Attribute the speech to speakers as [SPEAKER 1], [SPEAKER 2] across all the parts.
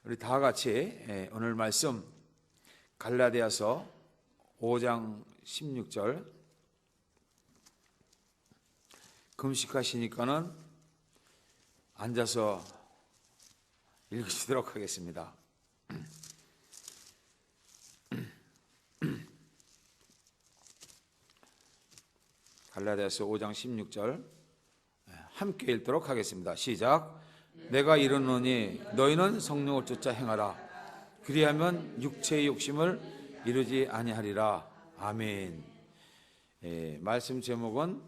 [SPEAKER 1] 우리 다 같이 오늘 말씀 갈라디아서 5장 16절 금식하시니까는 앉아서 읽으시도록 하겠습니다. 갈라디아서 5장 16절 함께 읽도록 하겠습니다. 시작. 내가 이르노니 너희는 성령을 쫓아 행하라. 그리하면 육체의 욕심을 이루지 아니하리라. 아멘. 말씀 제목은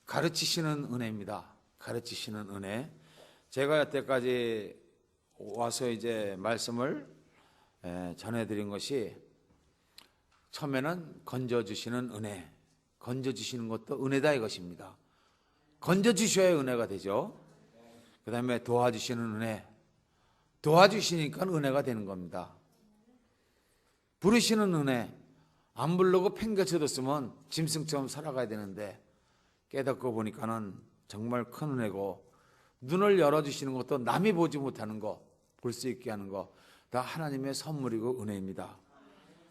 [SPEAKER 1] 가르치시는 은혜입니다. 가르치시는 은혜. 제가 여태까지 와서 이제 말씀을 전해드린 것이 처음에는 건져주시는 은혜, 건져주시는 것도 은혜다 이것입니다. 건져주셔야 은혜가 되죠. 그 다음에 도와주시는 은혜, 도와주시니까 은혜가 되는 겁니다. 부르시는 은혜, 안 부르고 팽개쳐뒀으면 짐승처럼 살아가야 되는데 깨닫고 보니까는 정말 큰 은혜고, 눈을 열어주시는 것도 남이 보지 못하는 거 볼 수 있게 하는 거 다 하나님의 선물이고 은혜입니다.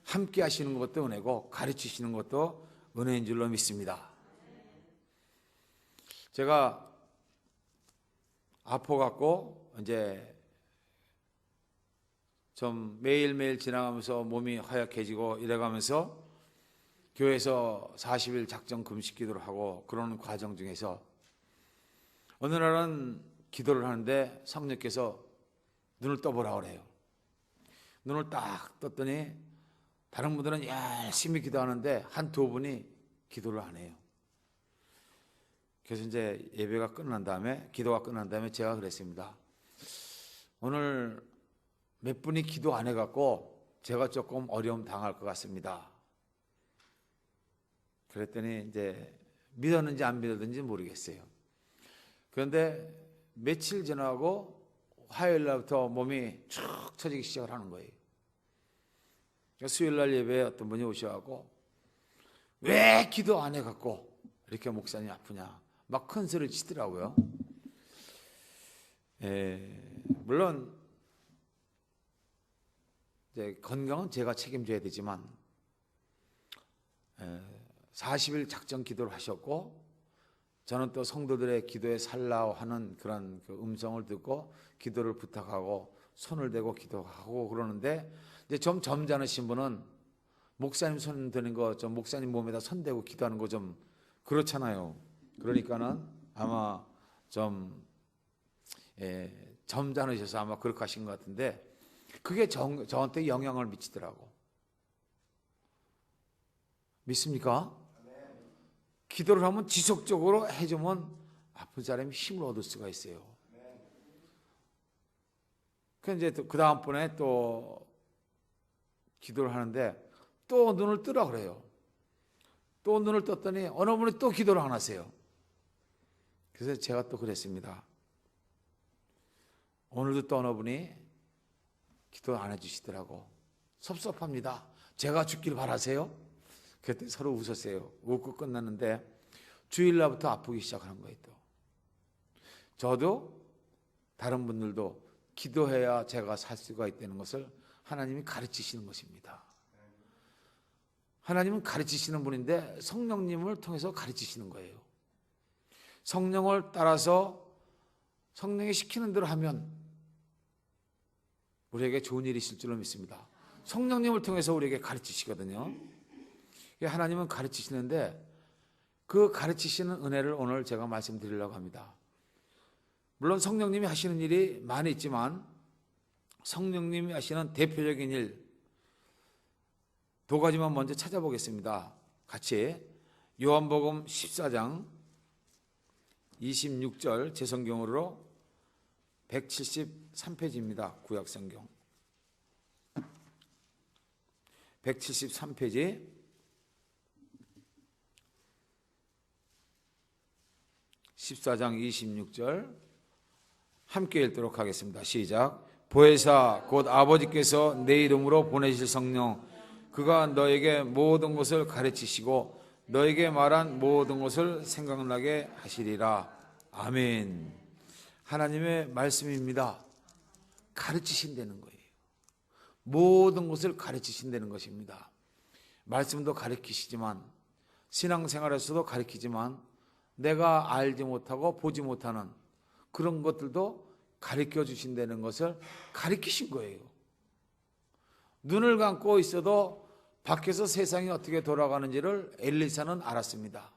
[SPEAKER 1] 함께 하시는 것도 은혜고 가르치시는 것도 은혜인 줄로 믿습니다. 제가 아파갖고 이제 좀 매일매일 지나가면서 몸이 허약해지고 이래가면서 교회에서 40일 작정 금식 기도를 하고 그러는 과정 중에서 어느 날은 기도를 하는데 성령께서 눈을 떠보라 그래요. 눈을 딱 떴더니 다른 분들은 열심히 기도하는데 한두 분이 기도를 안 해요. 그래서 이제 예배가 끝난 다음에, 기도가 끝난 다음에 제가 그랬습니다. 오늘 몇 분이 기도 안 해갖고 제가 조금 어려움 당할 것 같습니다. 그랬더니 이제 믿었는지 안 믿었는지 모르겠어요. 그런데 며칠 지나고 화요일 날부터 몸이 축 처지기 시작을 하는 거예요. 수요일 날 예배에 어떤 분이 오셔갖고 왜 기도 안 해갖고 이렇게 목사님 아프냐 막 큰 소리를 치더라고요. 물론 이제 건강은 제가 책임져야 되지만 40일 작정 기도를 하셨고 저는 또 성도들의 기도에 살라고 하는 그런 그 음성을 듣고 기도를 부탁하고 손을 대고 기도하고 그러는데, 이제 좀 점잖으신 분은 목사님 손 드는 거, 좀 목사님 몸에다 손 대고 기도하는 거 좀 그렇잖아요. 그러니까는 아마 좀 점잖으셔서 아마 그렇게 하신 것 같은데, 그게 저한테 영향을 미치더라고. 믿습니까? 기도를 하면 지속적으로 해주면 아픈 사람이 힘을 얻을 수가 있어요. 그래서 이제 그 다음번에 또 기도를 하는데 또 눈을 뜨라 그래요. 또 눈을 떴더니 어느 분이 또 기도를 안 하세요. 그래서 제가 또 그랬습니다. 오늘도 또 어느 분이 기도 안 해주시더라고. 섭섭합니다. 제가 죽길 바라세요? 그때 서로 웃었어요. 웃고 끝났는데 주일날부터 아프기 시작하는 거예요. 또 저도 다른 분들도 기도해야 제가 살 수가 있다는 것을 하나님이 가르치시는 것입니다. 하나님은 가르치시는 분인데 성령님을 통해서 가르치시는 거예요. 성령을 따라서 성령이 시키는 대로 하면 우리에게 좋은 일이 있을 줄로 믿습니다. 성령님을 통해서 우리에게 가르치시거든요. 하나님은 가르치시는데 그 가르치시는 은혜를 오늘 제가 말씀드리려고 합니다. 물론 성령님이 하시는 일이 많이 있지만 성령님이 하시는 대표적인 일 두 가지만 먼저 찾아보겠습니다. 같이 요한복음 14장 26절 제 성경으로 173페이지입니다. 구약성경 173페이지 14장 26절 함께 읽도록 하겠습니다. 시작. 보혜사 곧 아버지께서 내 이름으로 보내실 성령 그가 너에게 모든 것을 가르치시고 너에게 말한 모든 것을 생각나게 하시리라. 아멘. 하나님의 말씀입니다. 가르치신다는 거예요. 모든 것을 가르치신다는 것입니다. 말씀도 가르치시지만, 신앙생활에서도 가르치지만, 내가 알지 못하고 보지 못하는 그런 것들도 가르쳐 주신다는 것을 가르치신 거예요. 눈을 감고 있어도 밖에서 세상이 어떻게 돌아가는지를 엘리사는 알았습니다.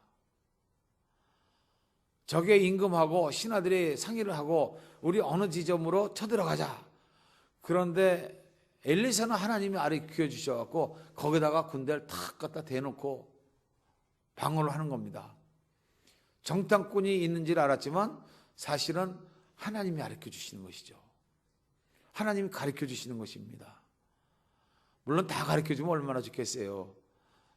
[SPEAKER 1] 적의 임금하고 신하들이 상의를 하고 우리 어느 지점으로 쳐들어가자. 그런데 엘리사는 하나님이 가르쳐 주셔갖고 거기다가 군대를 탁 갖다 대놓고 방어를 하는 겁니다. 정탐꾼이 있는지를 알았지만 사실은 하나님이 가르쳐 주시는 것이죠. 하나님이 가르쳐 주시는 것입니다. 물론 다 가르쳐 주면 얼마나 좋겠어요.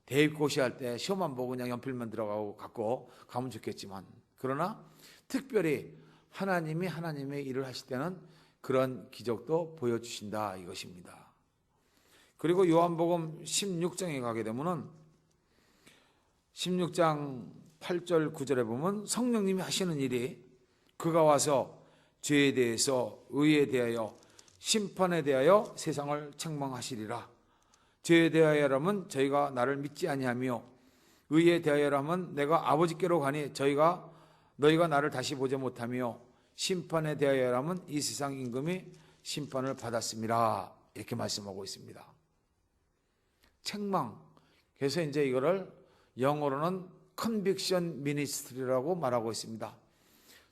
[SPEAKER 1] 대입고시 할 때 시험만 보고 그냥 연필만 들어가고 갖고 가면 좋겠지만, 그러나 특별히 하나님이 하나님의 일을 하실 때는 그런 기적도 보여주신다 이것입니다. 그리고 요한복음 16장에 가게 되면은 16장 8절 9절에 보면 성령님이 하시는 일이 그가 와서 죄에 대해서 의에 대하여 심판에 대하여 세상을 책망하시리라. 죄에 대하여라면 저희가 나를 믿지 아니하며 의에 대하여라면 내가 아버지께로 가니 너희가 나를 다시 보지 못하며 심판에 대하여라면 이 세상 임금이 심판을 받았음이라. 이렇게 말씀하고 있습니다. 책망. 그래서 이제 이거를 영어로는 conviction ministry라고 말하고 있습니다.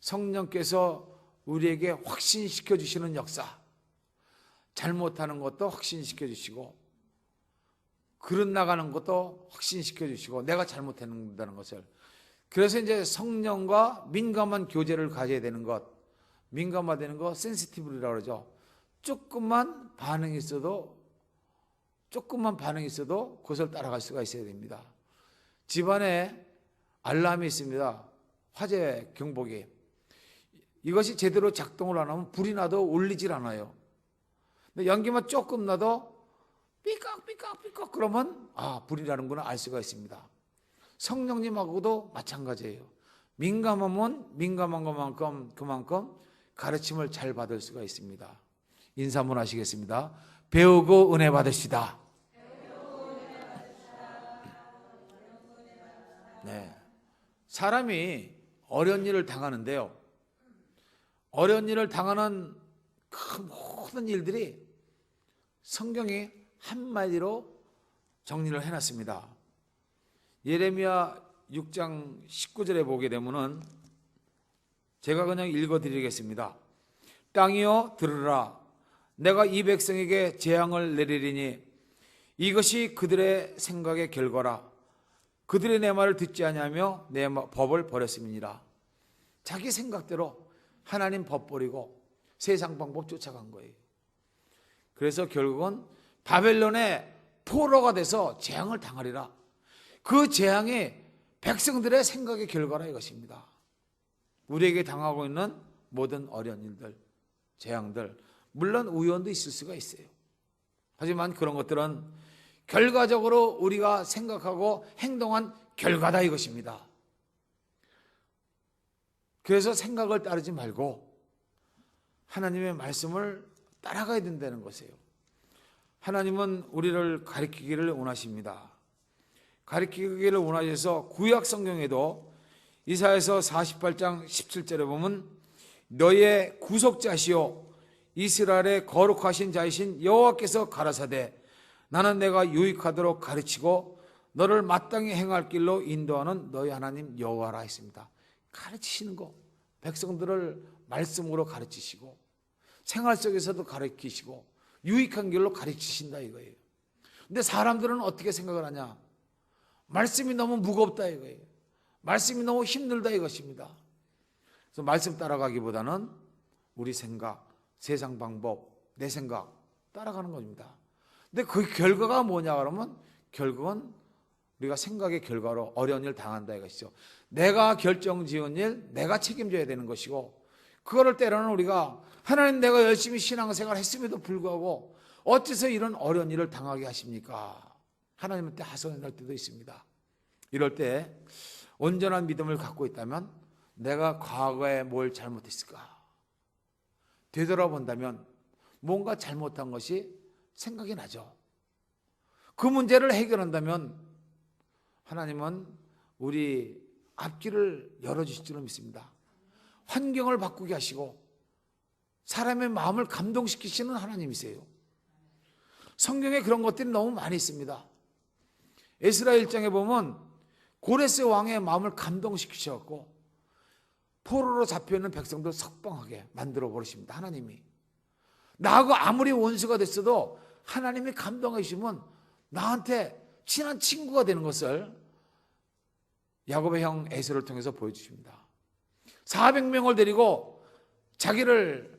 [SPEAKER 1] 성령께서 우리에게 확신시켜 주시는 역사. 잘못하는 것도 확신시켜 주시고, 그릇 나가는 것도 확신시켜 주시고, 내가 잘못했다는 것을. 그래서 이제 성령과 민감한 교제를 가져야 되는 것, 민감화되는 거 센시티브라고 그러죠. 조금만 반응이 있어도 그것을 따라갈 수가 있어야 됩니다. 집안에 알람이 있습니다. 화재 경보기. 이것이 제대로 작동을 안 하면 불이 나도 울리질 않아요. 근데 연기만 조금 나도 삐걱 그러면 불이라는구나 알 수가 있습니다. 성령님하고도 마찬가지예요. 민감하면 민감한 것만큼 그만큼 가르침을 잘 받을 수가 있습니다. 인사 한번 하시겠습니다. 배우고 은혜 받으시다. 네. 사람이 어려운 일을 당하는데요. 어려운 일을 당하는 그 모든 일들이 성경이 한마디로 정리를 해놨습니다. 예레미야 6장 19절에 보게 되면은 제가 그냥 읽어드리겠습니다. 땅이여 들으라. 내가 이 백성에게 재앙을 내리리니 이것이 그들의 생각의 결과라. 그들이 내 말을 듣지 아니하며 내 법을 버렸음이니라. 자기 생각대로 하나님 법 버리고 세상 방법 쫓아간 거예요. 그래서 결국은 바벨론의 포로가 돼서 재앙을 당하리라. 그 재앙이 백성들의 생각의 결과라 이것입니다. 우리에게 당하고 있는 모든 어려운 일들, 재앙들, 물론 우연도 있을 수가 있어요. 하지만 그런 것들은 결과적으로 우리가 생각하고 행동한 결과다 이것입니다. 그래서 생각을 따르지 말고 하나님의 말씀을 따라가야 된다는 것이에요. 하나님은 우리를 가르치기를 원하십니다. 가르치기를 원하셔서 구약 성경에도 이사야서 48장 17절에 보면 너의 구속자시오 이스라엘의 거룩하신 자이신 여호와께서 가라사대 나는 내가 유익하도록 가르치고 너를 마땅히 행할 길로 인도하는 너희 하나님 여호와라 했습니다. 가르치시는 거, 백성들을 말씀으로 가르치시고 생활 속에서도 가르치시고 유익한 길로 가르치신다 이거예요. 근데 사람들은 어떻게 생각을 하냐? 말씀이 너무 무겁다 이거예요. 말씀이 너무 힘들다 이것입니다. 그래서 말씀 따라가기보다는 우리 생각, 세상 방법, 내 생각 따라가는 겁니다. 근데 그 결과가 뭐냐 그러면 결국은 우리가 생각의 결과로 어려운 일 당한다 이것이죠. 내가 결정지은 일, 내가 책임져야 되는 것이고 그거를 때로는 우리가 하나님 내가 열심히 신앙생활 했음에도 불구하고 어째서 이런 어려운 일을 당하게 하십니까? 하나님한테 하소연할 때도 있습니다. 이럴 때 온전한 믿음을 갖고 있다면 내가 과거에 뭘 잘못했을까? 되돌아본다면 뭔가 잘못한 것이 생각이 나죠. 그 문제를 해결한다면 하나님은 우리 앞길을 열어주실 줄 믿습니다. 환경을 바꾸게 하시고 사람의 마음을 감동시키시는 하나님이세요. 성경에 그런 것들이 너무 많이 있습니다. 에스라 1장에 보면 고레스 왕의 마음을 감동시키셔갖고 포로로 잡혀있는 백성들 석방하게 만들어 버리십니다. 하나님이. 나하고 아무리 원수가 됐어도 하나님이 감동해 주시면 나한테 친한 친구가 되는 것을 야곱의 형 에서를 통해서 보여주십니다. 400명을 데리고 자기를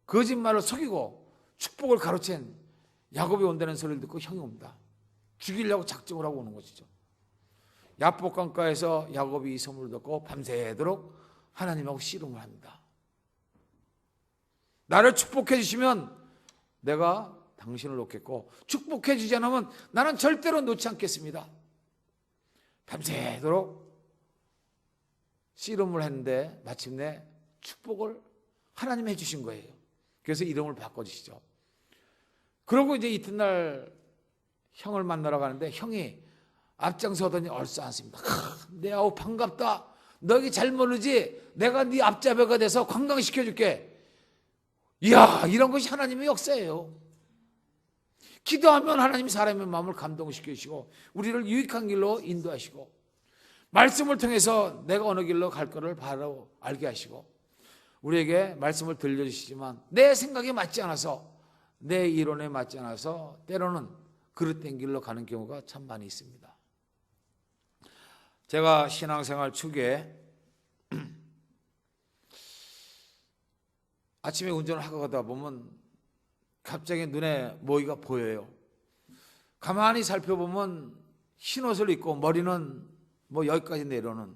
[SPEAKER 1] 거짓말로 속이고 축복을 가로챈 야곱이 온다는 소리를 듣고 형이 옵니다. 죽이려고 작정을 하고 오는 것이죠. 야복 강가에서 야곱이 이 소문을 듣고 밤새도록 하나님하고 씨름을 합니다. 나를 축복해 주시면 내가 당신을 놓겠고 축복해 주지 않으면 나는 절대로 놓지 않겠습니다. 밤새도록 씨름을 했는데 마침내 축복을 하나님이 해주신 거예요. 그래서 이름을 바꿔주시죠. 그러고 이제 이튿날 형을 만나러 가는데 형이 앞장서더니 얼싸안습니다. 내 아우 반갑다. 너 여기 잘 모르지? 내가 네 앞잡이가 돼서 관광시켜줄게. 이야, 이런 것이 하나님의 역사예요. 기도하면 하나님이 사람의 마음을 감동시키시고 우리를 유익한 길로 인도하시고 말씀을 통해서 내가 어느 길로 갈 거를 바로 알게 하시고 우리에게 말씀을 들려주시지만 내 생각에 맞지 않아서 내 이론에 맞지 않아서 때로는 그릇된 길로 가는 경우가 참 많이 있습니다. 제가 신앙생활 초기에 아침에 운전을 하고 가다 보면 갑자기 눈에 뭐가 보여요. 가만히 살펴보면 흰 옷을 입고 머리는 뭐 여기까지 내려오는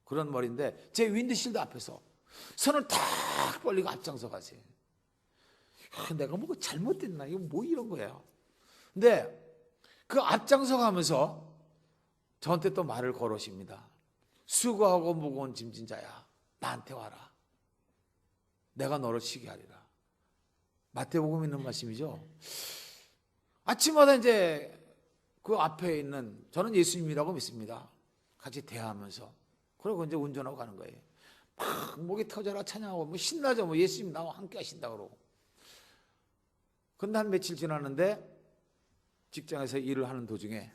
[SPEAKER 1] 그런 머리인데 제 윈드실드 앞에서 손을 탁 벌리고 앞장서 가세요. 내가 뭐 잘못됐나? 이거 뭐 이런 거야. 근데 그 앞장서 가면서 저한테 또 말을 걸으십니다. 수고하고 무거운 짐진 자야, 나한테 와라. 내가 너를 쉬게 하리라. 마태복음 있는 말씀이죠. 아침마다 이제 그 앞에 있는 저는 예수님이라고 믿습니다. 같이 대화하면서 그리고 이제 운전하고 가는 거예요. 막 목이 터져라 찬양하고 뭐 신나죠. 뭐 예수님 나와 함께 하신다 그러고. 근데 한 며칠 지났는데 직장에서 일을 하는 도중에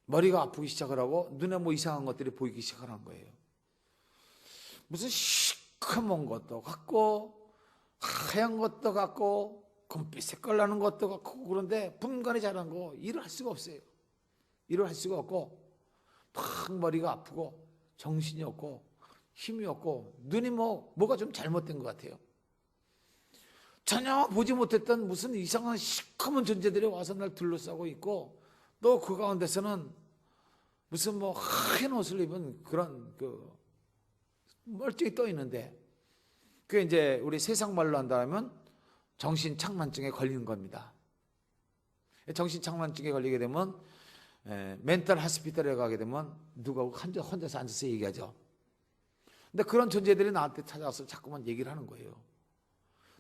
[SPEAKER 1] 머리가 아프기 시작을 하고 눈에 뭐 이상한 것들이 보이기 시작하는 거예요. 무슨 시커먼 것도 같고 하얀 것도 같고 금빛 색깔 나는 것도 같고 그런데 분간이 잘한 거 일을 할 수가 없어요. 일을 할 수가 없고 막 머리가 아프고 정신이 없고 힘이 없고 눈이 뭐가 좀 잘못된 것 같아요. 전혀 보지 못했던 무슨 이상한 시커먼 존재들이 와서 날 둘러싸고 있고 또 그 가운데서는 무슨 뭐 하얀 옷을 입은 그런 그 멀쩡히 떠 있는데 그게 이제 우리 세상 말로 한다면 정신착란증에 걸리는 겁니다. 정신착란증에 걸리게 되면 멘탈 하스피탈에 가게 되면 누가 혼자서 앉아서 얘기하죠. 근데 그런 존재들이 나한테 찾아와서 자꾸만 얘기를 하는 거예요.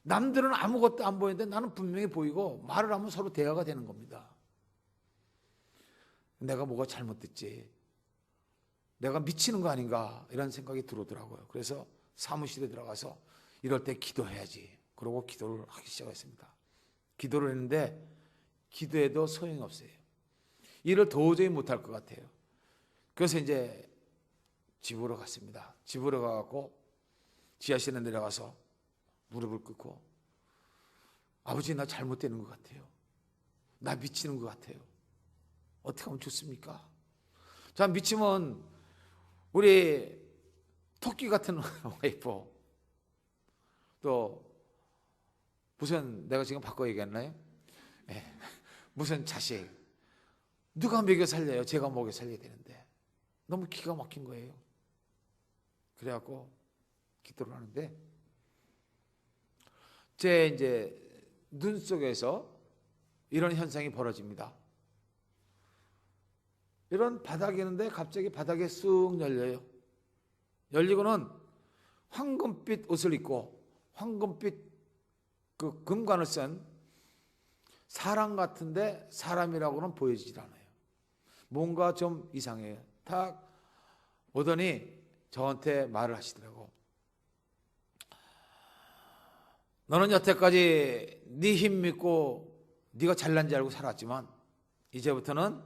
[SPEAKER 1] 남들은 아무것도 안 보이는데 나는 분명히 보이고 말을 하면 서로 대화가 되는 겁니다. 내가 뭐가 잘못됐지? 내가 미치는 거 아닌가? 이런 생각이 들어오더라고요. 그래서 사무실에 들어가서 이럴 때 기도해야지. 그러고 기도를 하기 시작했습니다. 기도를 했는데 기도해도 소용이 없어요. 일을 도저히 못할 것 같아요. 그래서 이제 집으로 갔습니다. 집으로 가갖고 지하실에 내려가서 무릎을 꿇고 아버지 나 잘못되는 것 같아요. 나 미치는 것 같아요. 어떻게 하면 좋습니까? 자, 미치면 우리 토끼 같은 와이프 또 무슨 내가 지금 바꿔 얘기했나요? 네. 무슨 자식 누가 먹여 살려요? 제가 먹여 살려야 되는데 너무 기가 막힌 거예요. 그래갖고 기도를 하는데 제 이제 눈 속에서 이런 현상이 벌어집니다. 이런 바닥이 있는데 갑자기 바닥에 쑥 열려요. 열리고는 황금빛 옷을 입고 황금빛 그 금관을 쓴 사람 같은데 사람이라고는 보여지질 않아요. 뭔가 좀 이상해요. 딱 오더니 저한테 말을 하시더라고. 너는 여태까지 네 힘 믿고 네가 잘난 줄 알고 살았지만 이제부터는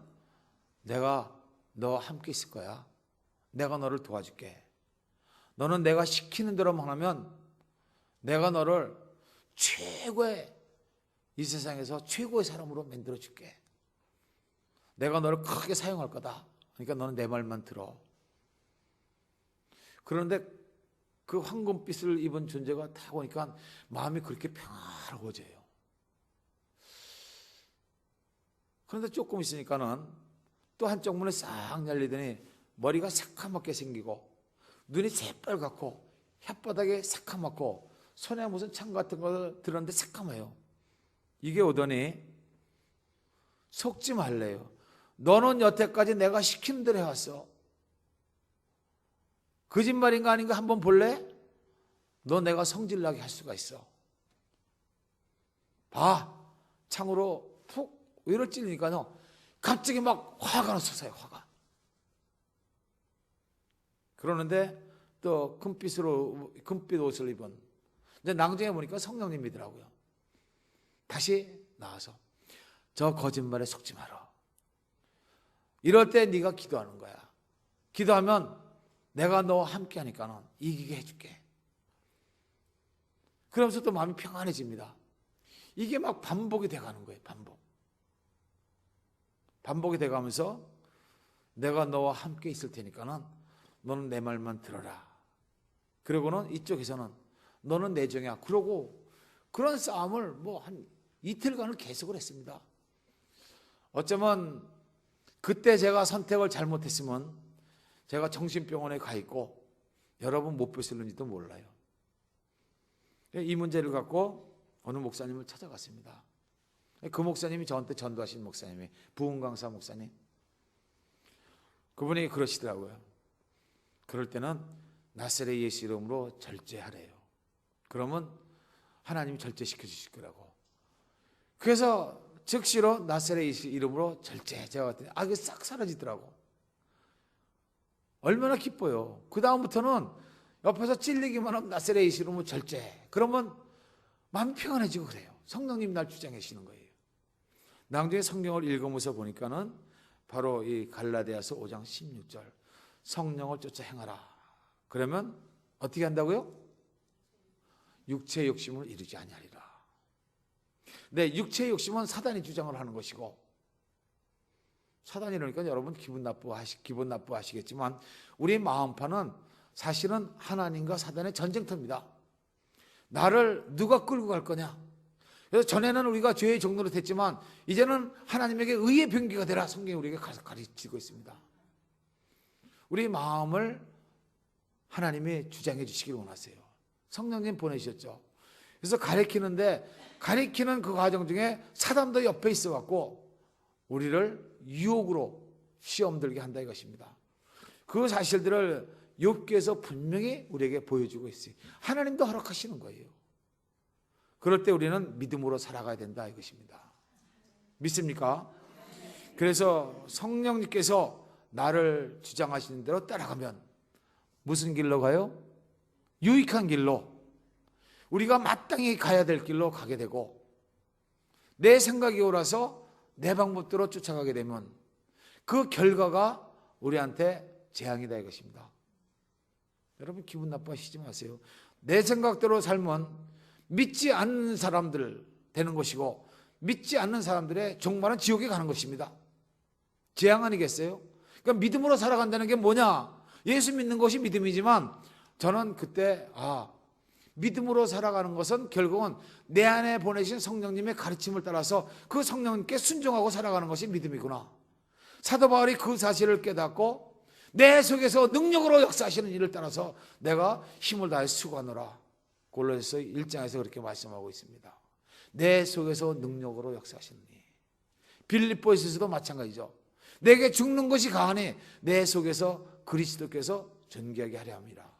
[SPEAKER 1] 내가 너와 함께 있을 거야. 내가 너를 도와줄게. 너는 내가 시키는 대로만 하면 내가 너를 최고의, 이 세상에서 최고의 사람으로 만들어줄게. 내가 너를 크게 사용할 거다. 그러니까 너는 내 말만 들어. 그런데 그 황금빛을 입은 존재가 딱 오니까 마음이 그렇게 평화로워져요. 그런데 조금 있으니까는 또 한쪽 문에 싹 열리더니 머리가 새카맣게 생기고 눈이 새빨갛고 혓바닥에 새카맣고 손에 무슨 창 같은 걸 들었는데 새까매요. 이게 오더니 속지 말래요. 너는 여태까지 내가 시키는 대로 해왔어. 거짓말인가 아닌가 한번 볼래? 너 내가 성질나게 할 수가 있어. 봐. 창으로 푹 위로 찔리니까요. 갑자기 막 화가 났었어요. 화가. 그러는데 또 금빛 옷을 입은, 이제 낭중에 보니까 성령님이더라고요. 다시 나와서 저 거짓말에 속지 마라. 이럴 때 네가 기도하는 거야. 기도하면 내가 너와 함께 하니까는 이기게 해줄게. 그러면서 또 마음이 평안해집니다. 이게 막 반복이 돼가는 거예요. 반복이 돼가면서 내가 너와 함께 있을 테니까는 너는 내 말만 들어라. 그리고는 이쪽에서는 너는 내 종이야. 그러고 그런 싸움을 뭐 한 이틀간을 계속을 했습니다. 어쩌면 그때 제가 선택을 잘못했으면 제가 정신병원에 가 있고 여러분 못 뵀을는지도 몰라요. 이 문제를 갖고 어느 목사님을 찾아갔습니다. 그 목사님이 저한테 전도하신 목사님이 부흥강사 목사님. 그분이 그러시더라고요. 그럴 때는 나사렛 예수 이름으로 절제하래요. 그러면 하나님이 절제시켜 주실 거라고. 그래서 즉시로 나사렛 예수 이름으로 절제. 제가 봤더니 그게 싹 사라지더라고. 얼마나 기뻐요. 그 다음부터는 옆에서 찔리기만 하면 나사렛 예수 이름으로 절제. 그러면 마음이 평안해지고 그래요. 성령님 날 주장해 주시는 거예요. 나중에 성경을 읽으면서 보니까는 바로 이 갈라디아서 5장 16절 성령을 쫓아 행하라. 그러면 어떻게 한다고요? 육체의 욕심을 이루지 아니하리라. 네, 육체의 욕심은 사단이 주장을 하는 것이고, 사단이 그러니까 여러분 기분 나쁘시겠지만 우리 마음판은 사실은 하나님과 사단의 전쟁터입니다. 나를 누가 끌고 갈 거냐. 그래서 전에는 우리가 죄의 종로로 됐지만 이제는 하나님에게 의의 병기가 되라. 성경이 우리에게 가르치고 있습니다. 우리 마음을 하나님이 주장해 주시길 원하세요. 성령님 보내셨죠. 그래서 가리키는 그 과정 중에 사단도 옆에 있어 갖고 우리를 유혹으로 시험 들게 한다 이것입니다. 그 사실들을 욥기에서 분명히 우리에게 보여주고 있어요. 하나님도 허락하시는 거예요. 그럴 때 우리는 믿음으로 살아가야 된다 이것입니다. 믿습니까? 그래서 성령님께서 나를 주장하시는 대로 따라가면 무슨 길로 가요? 유익한 길로, 우리가 마땅히 가야 될 길로 가게 되고, 내 생각이 옳아서 내 방법대로 쫓아가게 되면 그 결과가 우리한테 재앙이다 이것입니다. 여러분 기분 나빠하시지 마세요. 내 생각대로 살면 믿지 않는 사람들 되는 것이고 믿지 않는 사람들의 종말은 지옥에 가는 것입니다. 재앙 아니겠어요? 그러니까 믿음으로 살아간다는 게 뭐냐? 예수 믿는 것이 믿음이지만 저는 그때 믿음으로 살아가는 것은 결국은 내 안에 보내신 성령님의 가르침을 따라서 그 성령님께 순종하고 살아가는 것이 믿음이구나. 사도 바울이 그 사실을 깨닫고 내 속에서 능력으로 역사하시는 일을 따라서 내가 힘을 다해 수고하노라. 골로새서 1장에서 그렇게 말씀하고 있습니다. 내 속에서 능력으로 역사하시는 일. 빌립보에서도 마찬가지죠. 내게 죽는 것이 가하니 내 속에서 그리스도께서 존귀하게 하려 합니다.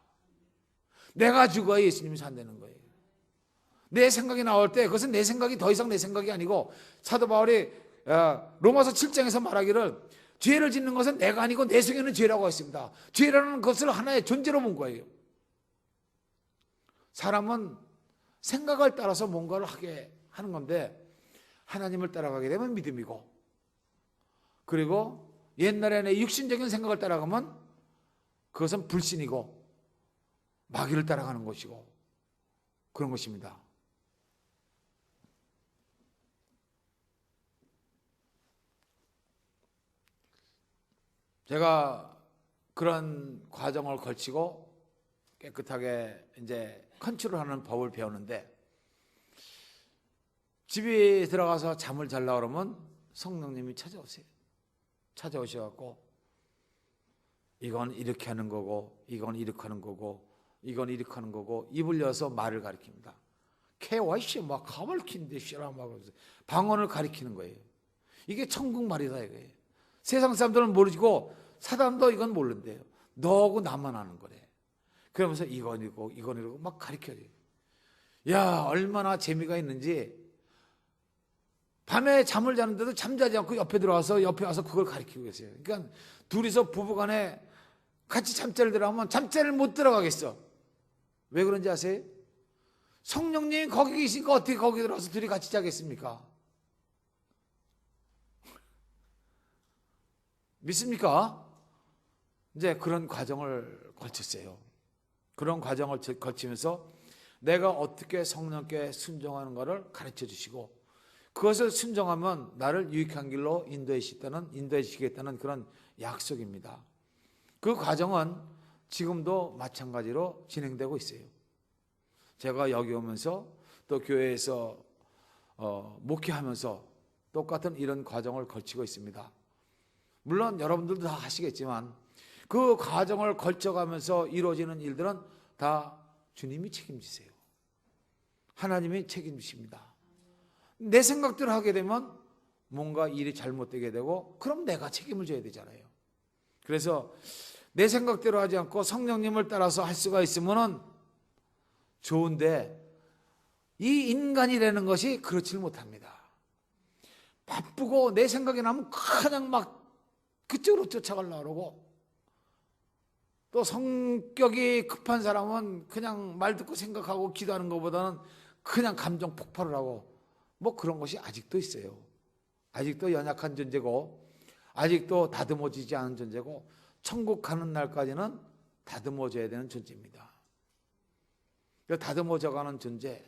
[SPEAKER 1] 내가 죽어야 예수님이 산다는 거예요. 내 생각이 나올 때 그것은 내 생각이 더 이상 내 생각이 아니고, 사도 바울이 로마서 7장에서 말하기를 죄를 짓는 것은 내가 아니고 내 속에 있는 죄라고 했습니다. 죄라는 것을 하나의 존재로 본 거예요. 사람은 생각을 따라서 뭔가를 하게 하는 건데, 하나님을 따라가게 되면 믿음이고, 그리고 옛날에 내 육신적인 생각을 따라가면 그것은 불신이고 마귀를 따라가는 것이고 그런 것입니다. 제가 그런 과정을 거치고 깨끗하게 이제 컨트롤하는 법을 배우는데, 집에 들어가서 잠을 자려고 그러면 성령님이 찾아오셔갖고 이건 이렇게 하는 거고, 이건 이렇게 하는 거고, 이건 이렇게 하는 거고, 입을 여서 말을 가리킵니다. KYC 막 가발킨데 씨라 막 방언을 가리키는 거예요. 이게 천국 말이다 이거예요. 세상 사람들은 모르고 사람도 이건 모른대요. 너하고 나만 아는 거래. 그러면서 이건 이거 이건 이러고 막 가리켜요. 야, 얼마나 재미가 있는지. 밤에 잠을 자는데도 잠자지 않고 옆에 와서 그걸 가리키고 계세요. 그러니까 둘이서 부부간에 같이 잠자리를 들어가면 잠자리를 못 들어가겠어. 왜 그런지 아세요? 성령님이 거기 계시니까 어떻게 거기 들어가서 둘이 같이 자겠습니까? 믿습니까? 이제 그런 과정을 거쳤어요. 그런 과정을 거치면서 내가 어떻게 성령께 순종하는 것을 가르쳐 주시고, 그것을 순종하면 나를 유익한 길로 인도해 주시겠다는 그런 약속입니다. 그 과정은 지금도 마찬가지로 진행되고 있어요. 제가 여기 오면서 또 교회에서 목회하면서 똑같은 이런 과정을 거치고 있습니다. 물론 여러분들도 다 하시겠지만 그 과정을 거쳐가면서 이루어지는 일들은 다 주님이 책임지세요. 하나님이 책임지십니다. 내 생각대로 하게 되면 뭔가 일이 잘못되게 되고, 그럼 내가 책임을 져야 되잖아요. 그래서 내 생각대로 하지 않고 성령님을 따라서 할 수가 있으면 좋은데, 이 인간이라는 것이 그렇지를 못합니다. 바쁘고 내 생각이 나면 그냥 막 그쪽으로 쫓아가려고 그러고, 또 성격이 급한 사람은 그냥 말 듣고 생각하고 기도하는 것보다는 그냥 감정 폭발을 하고, 뭐 그런 것이 아직도 있어요. 아직도 연약한 존재고, 아직도 다듬어지지 않은 존재고, 천국 가는 날까지는 다듬어져야 되는 존재입니다. 다듬어져 가는 존재,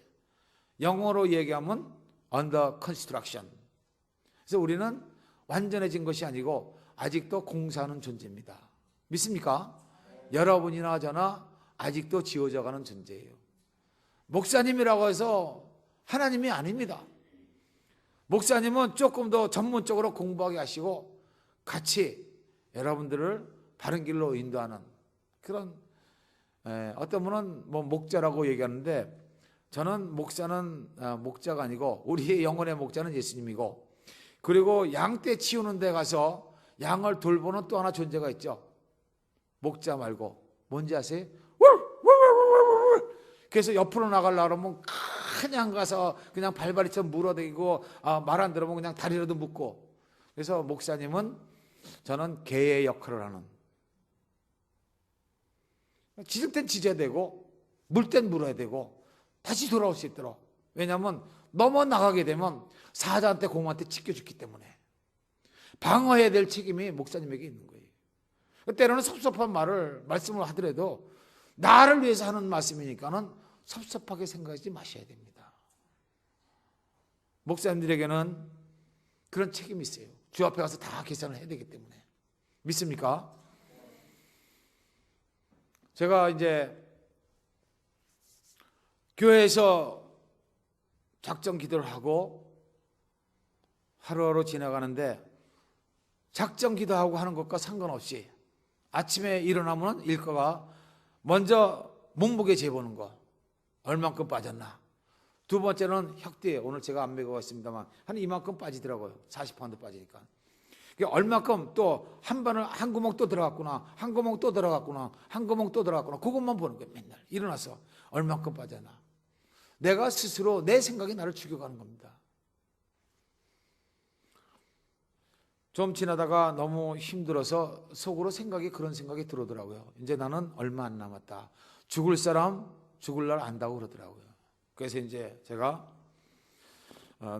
[SPEAKER 1] 영어로 얘기하면 under construction. 그래서 우리는 완전해진 것이 아니고 아직도 공사하는 존재입니다. 믿습니까? 여러분이나 저나 아직도 지어져 가는 존재예요. 목사님이라고 해서 하나님이 아닙니다. 목사님은 조금 더 전문적으로 공부하게 하시고 같이 여러분들을 바른 길로 인도하는 그런, 어떤 분은 뭐 목자라고 얘기하는데, 저는 목사는 목자가 아니고 우리의 영혼의 목자는 예수님이고, 그리고 양떼 치우는 데 가서 양을 돌보는 또 하나 존재가 있죠. 목자 말고 뭔지 아세요? 그래서 옆으로 나가려고 하면 그냥 가서 그냥 발발이처럼 물어대고, 말 안 들으면 그냥 다리라도 묶고. 그래서 목사님은 저는 개의 역할을 하는, 짖을 땐 짖어야 되고 물 땐 물어야 되고 다시 돌아올 수 있도록. 왜냐하면 넘어 나가게 되면 사자한테 공한테 찢겨 죽기 때문에 방어해야 될 책임이 목사님에게 있는 거예요. 때로는 섭섭한 말씀을 하더라도 나를 위해서 하는 말씀이니까는 섭섭하게 생각하지 마셔야 됩니다. 목사님들에게는 그런 책임이 있어요. 주 앞에 가서 다 계산을 해야 되기 때문에. 믿습니까? 제가 이제 교회에서 작정 기도를 하고 하루하루 지나가는데, 작정 기도하고 하는 것과 상관없이 아침에 일어나면 일과가 먼저 몸무게 재보는 거, 얼만큼 빠졌나. 두 번째는 혁대, 오늘 제가 안 메고 갔습니다만 한 이만큼 빠지더라고요. 40파운드 빠지니까. 얼만큼 또 한 구멍 또 들어갔구나, 한 구멍 또 들어갔구나, 한 구멍 또 들어갔구나. 그것만 보는 거예요. 맨날 일어나서 얼만큼 빠졌나. 내가 스스로 내 생각이 나를 죽여가는 겁니다. 좀 지나다가 너무 힘들어서 속으로 그런 생각이 들어오더라고요. 이제 나는 얼마 안 남았다. 죽을 사람 죽을 날 안다고 그러더라고요. 그래서 이제 제가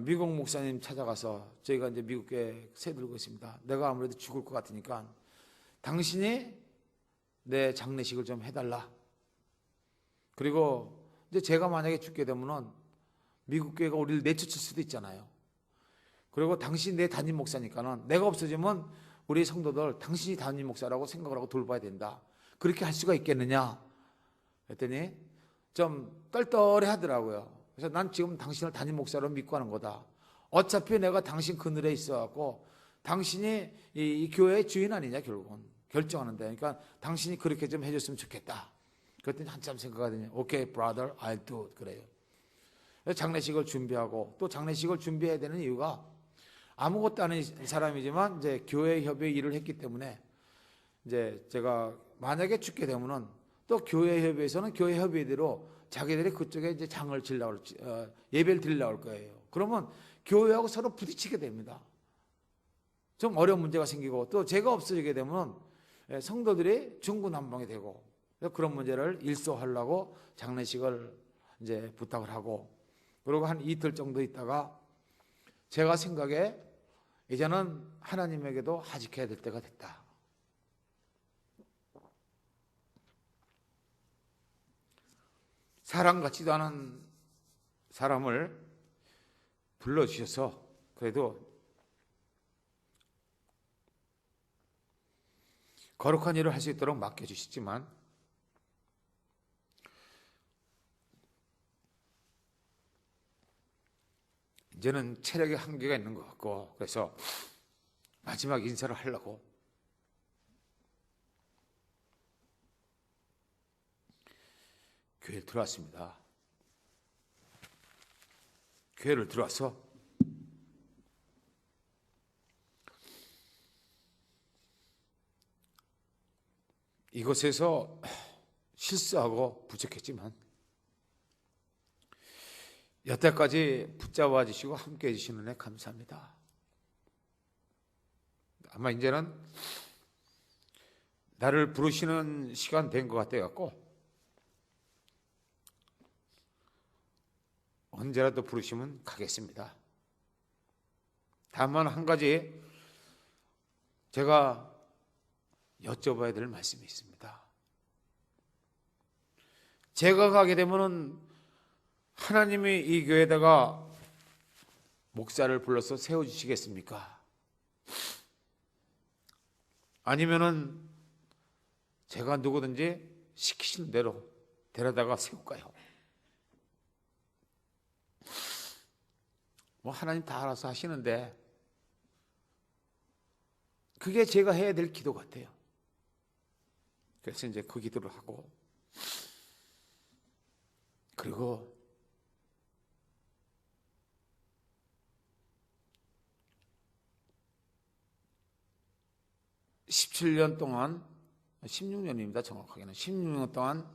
[SPEAKER 1] 미국 목사님 찾아가서, 저희가 이제 미국에 새 들고 있습니다. 내가 아무래도 죽을 것 같으니까 당신이 내 장례식을 좀 해달라. 그리고 이제 제가 만약에 죽게 되면은 미국 교회가 우리를 내쫓을 수도 있잖아요. 그리고 당신이 내 담임 목사니까는 내가 없어지면 우리 성도들 당신이 담임 목사라고 생각을 하고 돌봐야 된다. 그렇게 할 수가 있겠느냐? 그랬더니 좀 떨떨해 하더라고요. 그래서 난 지금 당신을 담임 목사로 믿고 하는 거다. 어차피 내가 당신 그늘에 있어갖고 당신이 이 교회의 주인 아니냐, 결국은 결정하는데. 그러니까 당신이 그렇게 좀 해줬으면 좋겠다. 그랬더니 한참 생각하더니 오케이, brother, I'll do it. 그래요. 장례식을 준비하고, 또 장례식을 준비해야 되는 이유가 아무것도 아닌 사람이지만 이제 교회 협의회 일을 했기 때문에, 이제 제가 만약에 죽게 되면은 또 교회 협의회에서는 교회 협의회대로 자기들이 그쪽에 이제 장을 지려고 예배를 드리려고 할 거예요. 그러면 교회하고 서로 부딪히게 됩니다. 좀 어려운 문제가 생기고, 또 제가 없어지게 되면 성도들이 중구난방이 되고, 그런 문제를 일소하려고 장례식을 이제 부탁을 하고, 그리고 한 이틀 정도 있다가 제가 생각에 이제는 하나님에게도 하직해야 될 때가 됐다. 사람 같지도 않은 사람을 불러주셔서 그래도 거룩한 일을 할 수 있도록 맡겨주시지만, 이제는 체력의 한계가 있는 것 같고, 그래서 마지막 인사를 하려고 교회에 들어왔습니다. 교회를 들어와서 이곳에서 실수하고 부족했지만 여태까지 붙잡아 주시고 함께 해주시는 은혜 감사합니다. 아마 이제는 나를 부르시는 시간 된 것 같아갖고 언제라도 부르시면 가겠습니다. 다만 한 가지 제가 여쭤봐야 될 말씀이 있습니다. 제가 가게 되면은 하나님이 이 교회에다가 목사를 불러서 세워주시겠습니까? 아니면은 제가 누구든지 시키시는 대로 데려다가 세울까요? 뭐 하나님 다 알아서 하시는데 그게 제가 해야 될 기도 같아요. 그래서 이제 그 기도를 하고, 그리고 17년 동안, 16년입니다. 정확하게는 16년 동안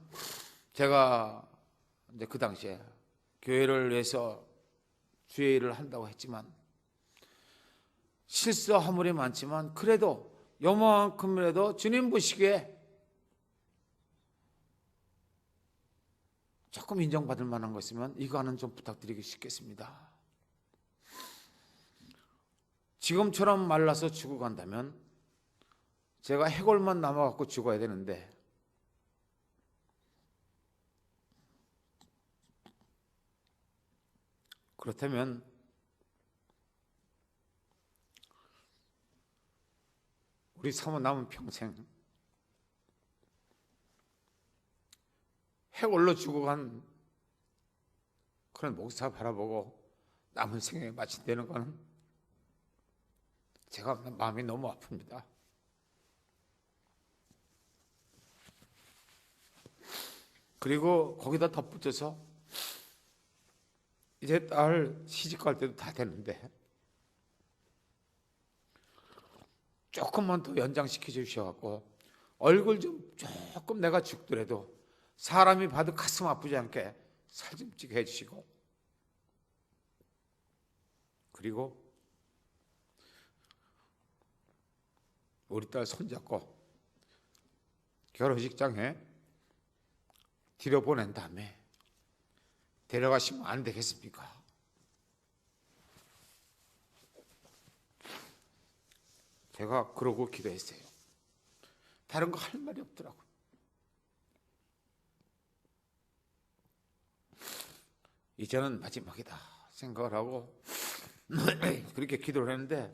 [SPEAKER 1] 제가 이제 그 당시에 교회를 위해서 주의 일을 한다고 했지만 실수 허물이 많지만 그래도 요만큼이라도 주님 보시기에 조금 인정받을 만한 거 있으면 이거 하나 좀 부탁드리기 싶겠습니다. 지금처럼 말라서 죽어간다면 제가 해골만 남아갖고 죽어야 되는데, 그렇다면 우리 사모 남은 평생 해골로 죽어간 그런 목사 바라보고 남은 생에 마친다는 거는 제가 마음이 너무 아픕니다. 그리고 거기다 덧붙여서 이제 딸 시집갈 때도 다 됐는데 조금만 더 연장시켜 주셔갖고 얼굴 좀 조금 내가 죽더라도 사람이 봐도 가슴 아프지 않게 살 좀 찌게 해주시고, 그리고 우리 딸 손잡고 결혼식장에 들여보낸 다음에 데려가시면 안 되겠습니까? 제가 그러고 기도했어요. 다른 거 할 말이 없더라고요. 이제는 마지막이다 생각을 하고 그렇게 기도를 했는데,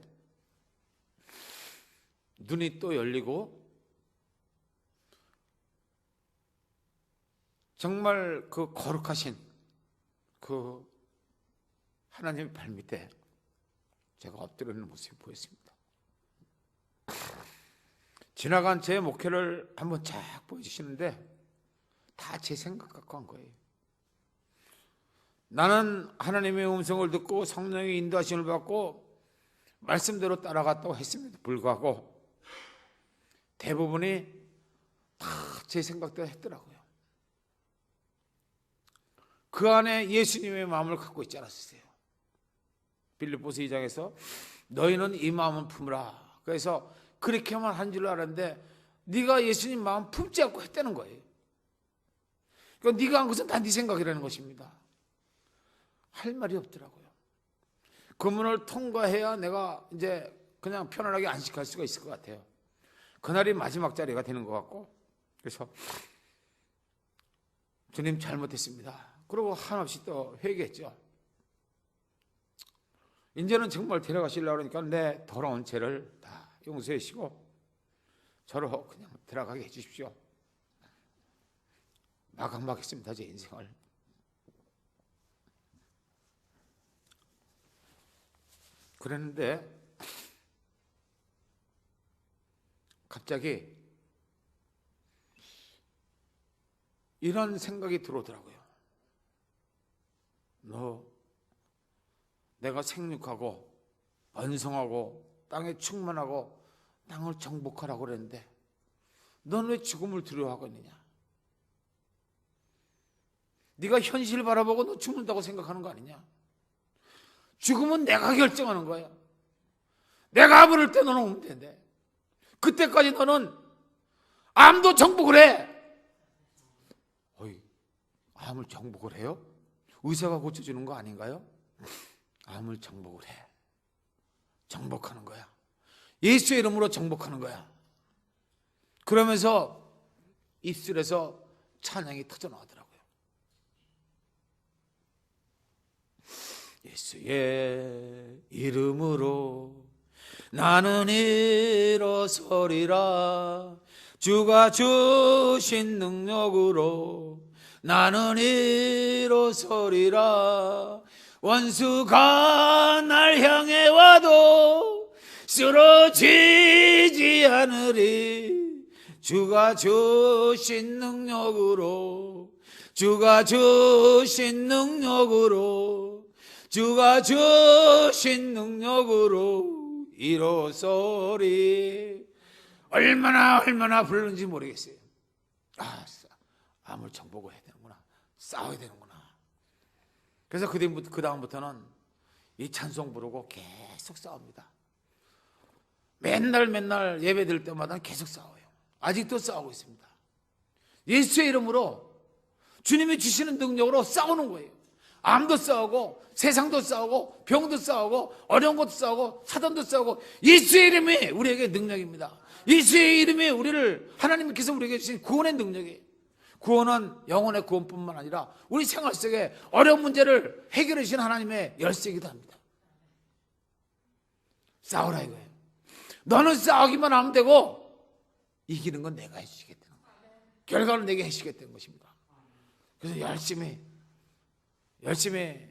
[SPEAKER 1] 눈이 또 열리고 정말 그 거룩하신 그 하나님의 발밑에 제가 엎드려 있는 모습이 보였습니다. 지나간 제 목회를 한번 쫙 보여주시는데 다 제 생각 갖고 한 거예요. 나는 하나님의 음성을 듣고 성령의 인도하심을 받고 말씀대로 따라갔다고 했음에도 불구하고 대부분이 다 제 생각대로 했더라고요. 그 안에 예수님의 마음을 갖고 있지 않았어요. 빌립보서 2장에서 너희는 이 마음을 품으라. 그래서 그렇게만 한 줄 알았는데 네가 예수님 마음 품지 않고 했다는 거예요. 그러니까 네가 한 것은 다 네 생각이라는 것입니다. 할 말이 없더라고요. 그 문을 통과해야 내가 이제 그냥 편안하게 안식할 수가 있을 것 같아요. 그날이 마지막 자리가 되는 것 같고, 그래서 주님 잘못했습니다. 그러고 한없이 또 회개했죠. 이제는 정말 데려가시려고 그러니까 내 더러운 죄를 다 용서해 주시고 저로 그냥 들어가게 해 주십시오. 마감하겠습니다, 제 인생을. 그랬는데 갑자기 이런 생각이 들어오더라고요. 내가 생육하고 번성하고 땅에 충만하고 땅을 정복하라고 그랬는데 너는 왜 죽음을 두려워하고 있느냐? 네가 현실을 바라보고 너 죽는다고 생각하는 거 아니냐? 죽음은 내가 결정하는 거야. 내가 부를 때 너는 오면 되는데 그때까지 너는 암도 정복을 해. 어이, 암을 정복을 해요? 의사가 고쳐주는 거 아닌가요? 암을 정복을 해. 정복하는 거야. 예수의 이름으로 정복하는 거야. 그러면서 입술에서 찬양이 터져나오더라고요. 예수의 이름으로 나는 일어서리라. 주가 주신 능력으로 나는 일어서리라. 원수가 날 향해 와도 쓰러지지 않으리. 주가 주신 능력으로, 주가 주신 능력으로, 주가 주신 능력으로 일어서리. 얼마나 부르는지 모르겠어요. 암을 정복을 해야 되는구나. 싸워야 되는구나. 그래서 그 다음부터는 이 찬송 부르고 계속 싸웁니다. 맨날 예배 드릴 때마다 계속 싸워요. 아직도 싸우고 있습니다. 예수의 이름으로 주님이 주시는 능력으로 싸우는 거예요. 암도 싸우고 세상도 싸우고 병도 싸우고 어려운 것도 싸우고 사단도 싸우고. 예수의 이름이 우리에게 능력입니다. 예수의 이름이 하나님께서 우리에게 주신 구원의 능력이에요. 구원은 영혼의 구원뿐만 아니라 우리 생활 속에 어려운 문제를 해결해 주신 하나님의 열쇠이기도 합니다. 싸우라 이거예요. 너는 싸우기만 하면 되고 이기는 건 내가 해주시겠다는 거예요. 결과는 내게 해주시겠다는 것입니다. 그래서 열심히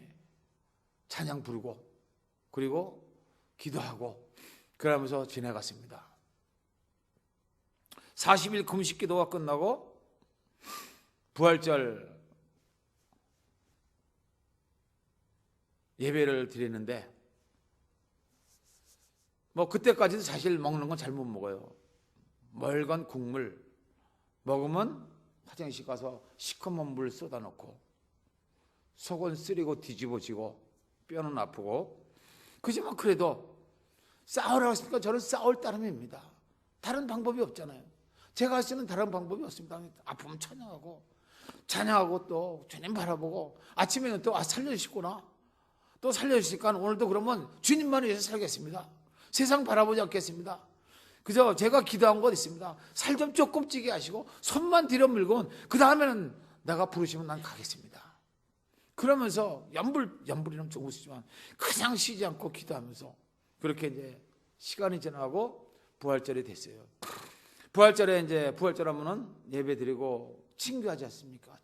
[SPEAKER 1] 찬양 부르고 그리고 기도하고 그러면서 지내갔습니다. 40일 금식 기도가 끝나고 부활절 예배를 드리는데 그때까지도 사실 먹는 건 잘 못 먹어요. 멀건 국물 먹으면 화장실 가서 시커먼 물 쏟아놓고 속은 쓰리고 뒤집어지고 뼈는 아프고, 그지만 그래도 싸우라고 했으니까 저는 싸울 따름입니다. 다른 방법이 없잖아요. 제가 할 수 있는 다른 방법이 없습니다. 아프면 찬양하고 또 주님 바라보고, 아침에는 또 살려주시구나, 또 살려주시니까 오늘도 그러면 주님만 위해서 살겠습니다. 세상 바라보지 않겠습니다. 그저 제가 기도한 것 있습니다. 살 좀 조금 찌게 하시고 손만 들여 물건, 그 다음에는 내가 부르시면 난 가겠습니다. 그러면서 연불이라면 좀 웃으지만 그냥 쉬지 않고 기도하면서 그렇게 이제 시간이 지나고 부활절이 됐어요. 부활절에 이제 부활절하면은 예배 드리고 친교하지 않습니까?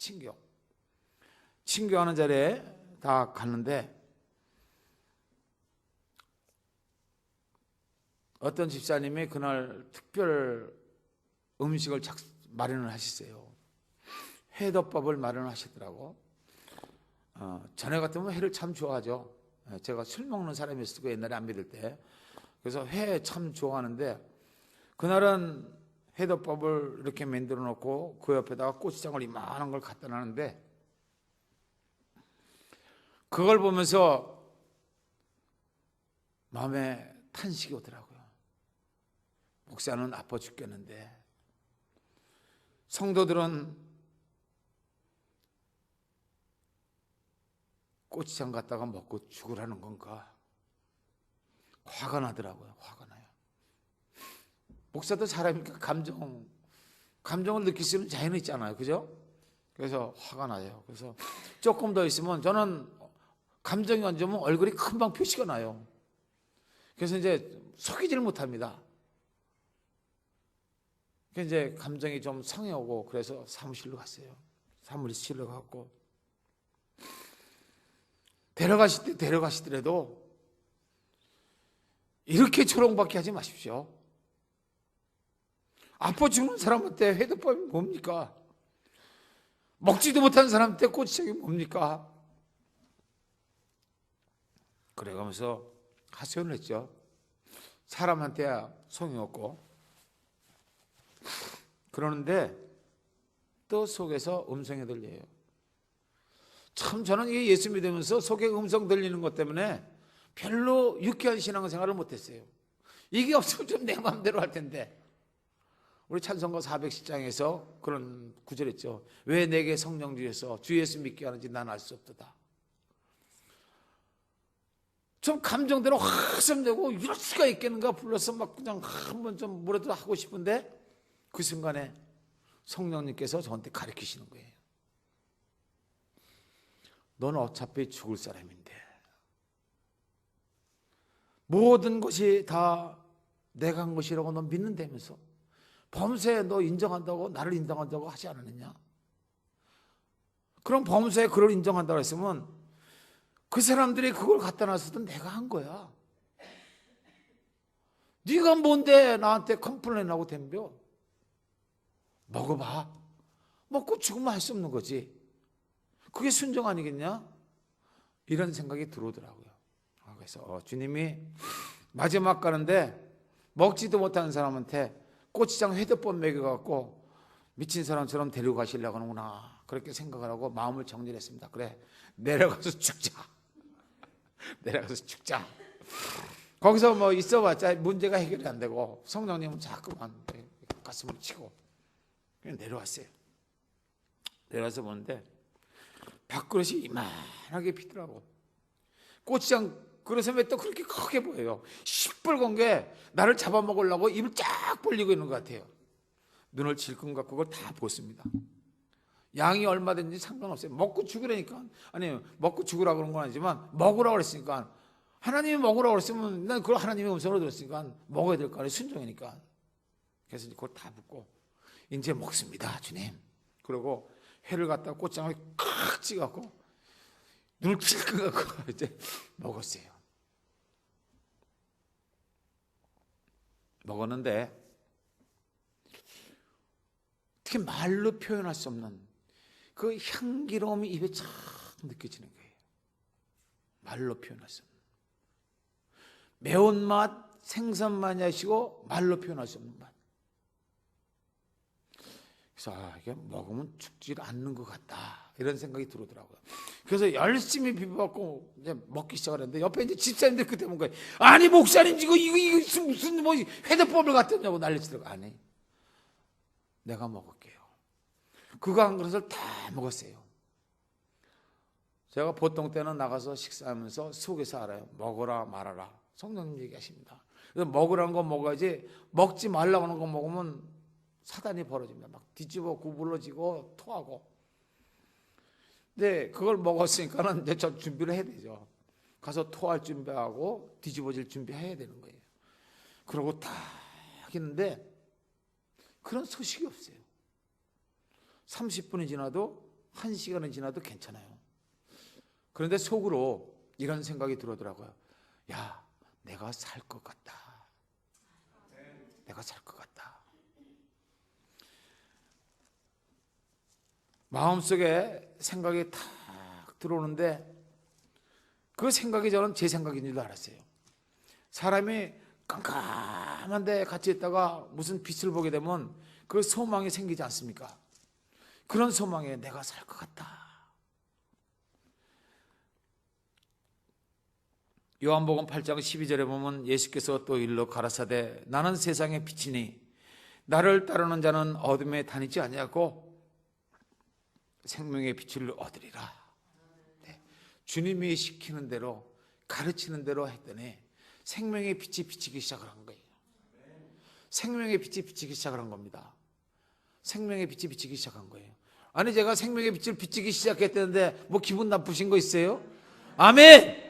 [SPEAKER 1] 친교하는 자리에 다 갔는데, 어떤 집사님이 그날 특별 음식을 마련을 하셨어요. 회덮밥을 마련을 하시더라고. 전에 같으면 회를 참 좋아하죠. 제가 술 먹는 사람이었을 거 옛날에 안 믿을 때. 그래서 회 참 좋아하는데, 그날은 회덮밥을 이렇게 만들어 놓고 그 옆에다가 고추장을 이만한 걸 갖다 놨는데, 그걸 보면서 마음에 탄식이 오더라고요. 목사는 아파 죽겠는데 성도들은 고추장 갖다가 먹고 죽으라는 건가? 화가 나더라고요. 화가 나요. 목사도 사람이니까 감정을 느낄 수 있는 자연이 있잖아요. 그죠? 그래서 화가 나요. 그래서 조금 더 있으면 저는 감정이 안 좋으면 얼굴이 금방 표시가 나요. 그래서 이제 속이지를 못합니다. 이제 감정이 좀 상해오고, 그래서 사무실로 갔어요. 사무실로 갔고, 데려가시더라도 이렇게 조롱받게 하지 마십시오. 아파 죽는 사람한테 회덮밥이 뭡니까? 먹지도 못한 사람한테 고추장이 뭡니까? 그래가면서 하소연을 했죠. 사람한테야 소용이 없고. 그러는데 또 속에서 음성이 들려요. 참 저는 이게 예수 믿으면서 속에 음성 들리는 것 때문에 별로 유쾌한 신앙생활을 못했어요. 이게 없으면 좀 내 마음대로 할 텐데. 우리 찬송가 410장에서 그런 구절 있죠. 왜 내게 성령 주셔서 주 예수 믿게 하는지 난 알 수 없도다. 좀 감정대로 확 내고 이럴 수가 있겠는가 불러서 막 그냥 한번 좀 뭐라도 하고 싶은데, 그 순간에 성령님께서 저한테 가르치시는 거예요. 넌 어차피 죽을 사람인데 모든 것이 다 내가 한 것이라고 너 믿는다면서, 범죄에 너 인정한다고, 나를 인정한다고 하지 않았느냐? 그럼 범죄에 그걸 인정한다고 했으면 그 사람들이 그걸 갖다 놨어도 내가 한 거야. 네가 뭔데 나한테 컴플레인하고 덤벼? 먹어봐. 먹고 죽으면 할 수 없는 거지. 그게 순종 아니겠냐? 이런 생각이 들어오더라고요. 그래서 주님이 마지막 가는데 먹지도 못하는 사람한테 고추장 회덮밥 먹여갖고 미친 사람처럼 데리고 가시려고 하는구나, 그렇게 생각을 하고 마음을 정리를 했습니다. 그래, 내려가서 죽자. 내려가서 죽자. 거기서 뭐 있어봤자 문제가 해결이 안 되고 성령님은 자꾸만 가슴을 치고 그냥 내려왔어요. 내려와서 보는데 밥그릇이 이만하게 비더라고. 고추장 그릇에 왜 또 그렇게 크게 보여요? 시뻘건 게 나를 잡아먹으려고 입을 쫙 벌리고 있는 것 같아요. 눈을 질끈 갖고 그걸 다 보습니다. 양이 얼마든지 상관없어요. 먹고 죽으라니까. 아니, 먹고 죽으라고 그런 건 아니지만 먹으라고 그랬으니까, 하나님이 먹으라고 그랬으면 난 그걸 하나님의 음성으로 들었으니까 먹어야 될 거 아니에요. 순종이니까. 그래서 그걸 다 붓고 이제 먹습니다, 주님. 그리고 회를 갖다가 고추장을 칵 찍어갖고 눈을 질끈 갖고 이제 먹었어요. 먹었는데 어떻게 말로 표현할 수 없는 그 향기로움이 입에 쫙 느껴지는 거예요. 말로 표현할 수 없는 매운맛, 생선맛이 하시고 말로 표현할 수 없는 맛. 그래서 이게 먹으면 죽지 않는 것 같다, 이런 생각이 들어오더라고요. 그래서 열심히 비벼갖고 이제 먹기 시작을 했는데 옆에 이제 집사님들 그때 본 거예요. 아니 목사님 이거 무슨 뭐 회대법을 갖다냐고 난리치더라고요. 아니 내가 먹을게요. 그거 한 그릇을 다 먹었어요. 제가 보통 때는 나가서 식사하면서 속에서 알아요. 먹어라 말아라. 성령님 얘기하십니다. 그래서 먹으라는 거 먹어야지 먹지 말라고 하는 거 먹으면 사단이 벌어집니다. 막 뒤집어 구부러지고 토하고. 근데 그걸 먹었으니까는 이제 저 준비를 해야 되죠. 가서 토할 준비하고 뒤집어질 준비해야 되는 거예요. 그러고 딱 했는데 그런 소식이 없어요. 30분이 지나도 1시간이 지나도 괜찮아요. 그런데 속으로 이런 생각이 들어오더라고요. 야, 내가 살 것 같다. 내가 살 것 같다. 마음속에 생각이 탁 들어오는데 그 생각이 저는 제 생각인 줄도 알았어요. 사람이 깜깜한 데 갇혀 있다가 무슨 빛을 보게 되면 그 소망이 생기지 않습니까? 그런 소망에 내가 살 것 같다. 요한복음 8장 12절에 보면 예수께서 또 일러 가라사대 나는 세상의 빛이니 나를 따르는 자는 어둠에 다니지 아니하고 생명의 빛을 얻으리라. 네. 주님이 시키는 대로 가르치는 대로 했더니 생명의 빛이 비치기 시작을 한 거예요. 생명의 빛이 비치기 시작을 한 겁니다. 생명의 빛이 비치기 시작한 거예요. 아니 제가 생명의 빛을 비치기 시작했다는데 뭐 기분 나쁘신 거 있어요? 아멘.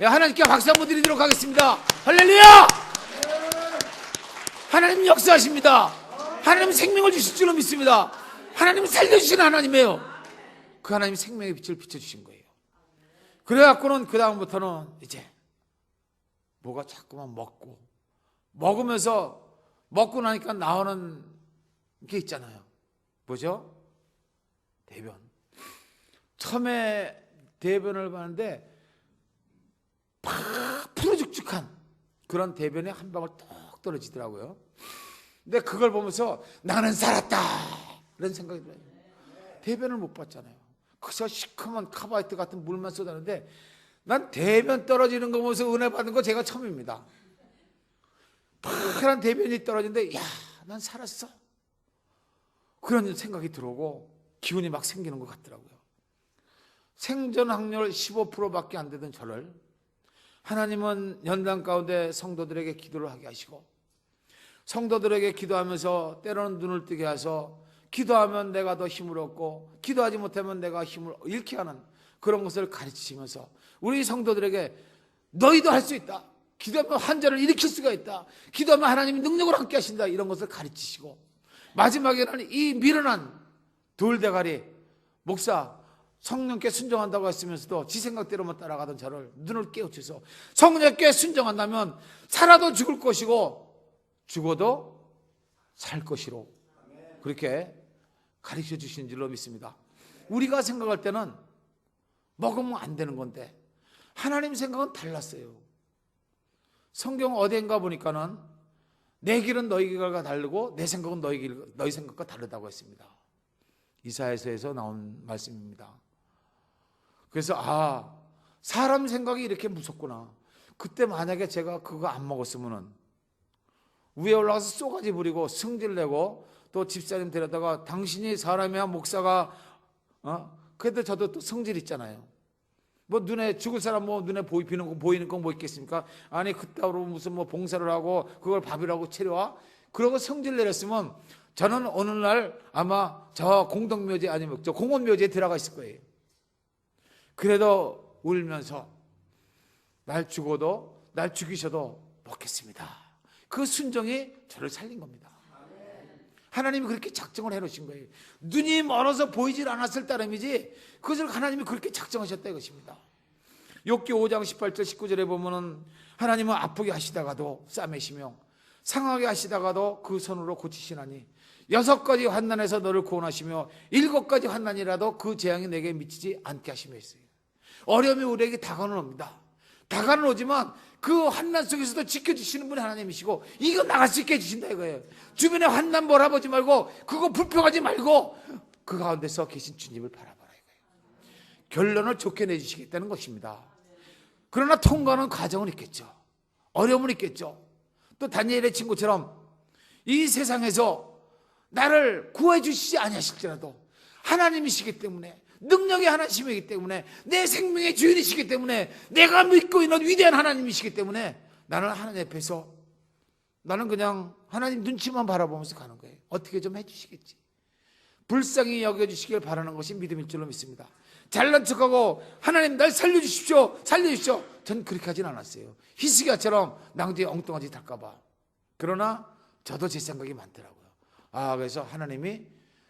[SPEAKER 1] 네, 하나님께 박수 한번 드리도록 하겠습니다. 할렐루야! 하나님 역사하십니다. 하나님 생명을 주실 줄로 믿습니다. 하나님 살려주시는 하나님이에요. 그 하나님 생명의 빛을 비춰주신 거예요. 그래갖고는 그 다음부터는 이제 뭐가 자꾸만 먹으면서 먹고 나니까 나오는 게 있잖아요. 뭐죠? 대변. 처음에 대변을 봤는데 팍 푸르죽죽한 그런 대변에 한 방울 톡 떨어지더라고요. 근데 그걸 보면서 나는 살았다 이런 생각이 들어요. 대변을 못 봤잖아요. 그저 시커먼 카바이트 같은 물만 쏟아내는데 난 대변 떨어지는 거 보면서 은혜 받은 거 제가 처음입니다. 파란 대변이 떨어지는데 야, 난 살았어. 그런 생각이 들어오고 기운이 막 생기는 것 같더라고요. 생존 확률 15%밖에 안 되던 저를 하나님은 연단 가운데 성도들에게 기도를 하게 하시고 성도들에게 기도하면서 때로는 눈을 뜨게 하셔서 기도하면 내가 더 힘을 얻고 기도하지 못하면 내가 힘을 잃게 하는 그런 것을 가르치시면서 우리 성도들에게 너희도 할 수 있다. 기도하면 환자를 일으킬 수가 있다. 기도하면 하나님이 능력을 함께 하신다. 이런 것을 가르치시고 마지막에는 이 미련한 돌대가리 목사 성령께 순종한다고 했으면서도 지 생각대로만 따라가던 저를 눈을 깨우쳐서 성령께 순종한다면 살아도 죽을 것이고 죽어도 살 것이로 그렇게 가르쳐 주신 줄로 믿습니다. 우리가 생각할 때는 먹으면 안 되는 건데 하나님 생각은 달랐어요. 성경 어딘가 보니까는 내 길은 너희 길과 다르고 내 생각은 너희 생각과 다르다고 했습니다. 이사야서에서 나온 말씀입니다. 그래서 사람 생각이 이렇게 무섭구나. 그때 만약에 제가 그거 안 먹었으면은 위에 올라가서 쏘가지 부리고 승질 내고 또 집사님 데려다가 당신이 사람이야 목사가 그래도 저도 또 성질 있잖아요. 뭐 눈에 죽을 사람 뭐 눈에 보이는 건 뭐 있겠습니까? 아니 그따위로 무슨 뭐 봉사를 하고 그걸 밥이라고 채려와? 그러고 성질 내렸으면 저는 어느 날 아마 저 공동묘지 아니면 저 공원묘지에 들어가 있을 거예요. 그래도 울면서 날 죽어도 날 죽이셔도 먹겠습니다. 그 순종이 저를 살린 겁니다. 하나님이 그렇게 작정을 해놓으신 거예요. 눈이 멀어서 보이질 않았을 따름이지 그것을 하나님이 그렇게 작정하셨다 이것입니다. 욥기 5장 18절 19절에 보면은 하나님은 아프게 하시다가도 싸매시며 상하게 하시다가도 그 손으로 고치시나니 6가지 환난에서 너를 구원하시며 7가지 환난이라도 그 재앙이 내게 미치지 않게 하시며 있어요. 어려움이 우리에게 다가는 옵니다. 다가는 오지만 그 환난 속에서도 지켜주시는 분이 하나님이시고 이거 나갈 수 있게 해주신다 이거예요. 주변에 환난 몰아보지 말고 그거 불평하지 말고 그 가운데서 계신 주님을 바라봐라 이거예요. 결론을 좋게 내주시겠다는 것입니다. 그러나 통과하는 과정은 있겠죠. 어려움은 있겠죠. 또 다니엘의 친구처럼 이 세상에서 나를 구해 주시지 아니하실지라도 하나님이시기 때문에, 능력의 하나님이기 때문에, 내 생명의 주인이시기 때문에, 내가 믿고 있는 위대한 하나님이시기 때문에 나는 하나님 앞에서 나는 그냥 하나님 눈치만 바라보면서 가는 거예요. 어떻게 좀 해주시겠지. 불쌍히 여겨주시길 바라는 것이 믿음일 줄로 믿습니다. 잘난 척하고 하나님 날 살려주십시오, 살려주십시오, 전 그렇게 하진 않았어요. 히스기야처럼 낭뒤에 엉뚱한 짓 할까 봐. 그러나 저도 제 생각이 많더라고요. 그래서 하나님이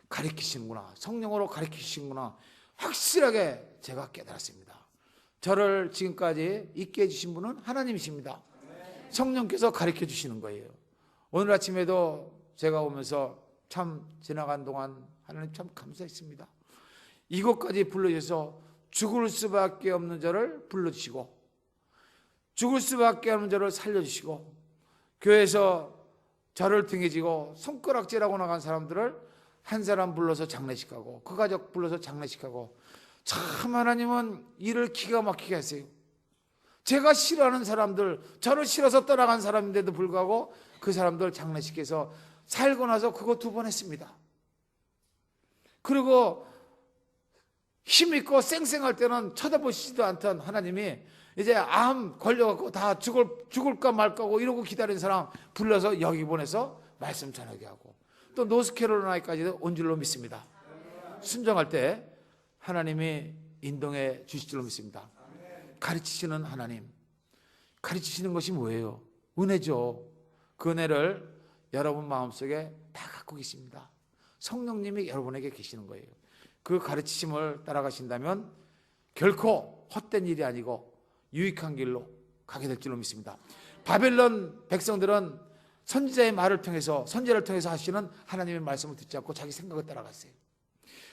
[SPEAKER 1] 가르치시는구나, 성령으로 가르치시는구나, 확실하게 제가 깨달았습니다. 저를 지금까지 있게 해주신 분은 하나님이십니다. 성령께서 가르쳐 주시는 거예요. 오늘 아침에도 제가 오면서 참 지나간 동안 하나님 참 감사했습니다. 이곳까지 불러주셔서 죽을 수밖에 없는 자를 불러주시고, 죽을 수밖에 없는 자를 살려주시고, 교회에서 저를 등에 지고 손가락질하고 나간 사람들을 한 사람 불러서 장례식하고, 그 가족 불러서 장례식하고, 참 하나님은 일을 기가 막히게 하세요. 제가 싫어하는 사람들, 저를 싫어서 떠나간 사람인데도 불구하고 그 사람들 장례식해서 살고 나서 그거 2번 했습니다. 그리고 힘있고 쌩쌩할 때는 쳐다보시지도 않던 하나님이 이제 암 걸려갖고 다 죽을까 말까고 이러고 기다리는 사람 불러서 여기 보내서 말씀 전하게 하고, 또 노스캐롤라이나까지도 온 줄로 믿습니다. 순종할 때 하나님이 인도해 주실 줄로 믿습니다. 가르치시는 하나님, 가르치시는 것이 뭐예요? 은혜죠. 그 은혜를 여러분 마음속에 다 갖고 계십니다. 성령님이 여러분에게 계시는 거예요. 그 가르치심을 따라가신다면 결코 헛된 일이 아니고 유익한 길로 가게 될 줄로 믿습니다. 바벨론 백성들은 선지자의 말을 통해서, 선지자를 통해서 하시는 하나님의 말씀을 듣지 않고 자기 생각을 따라갔어요.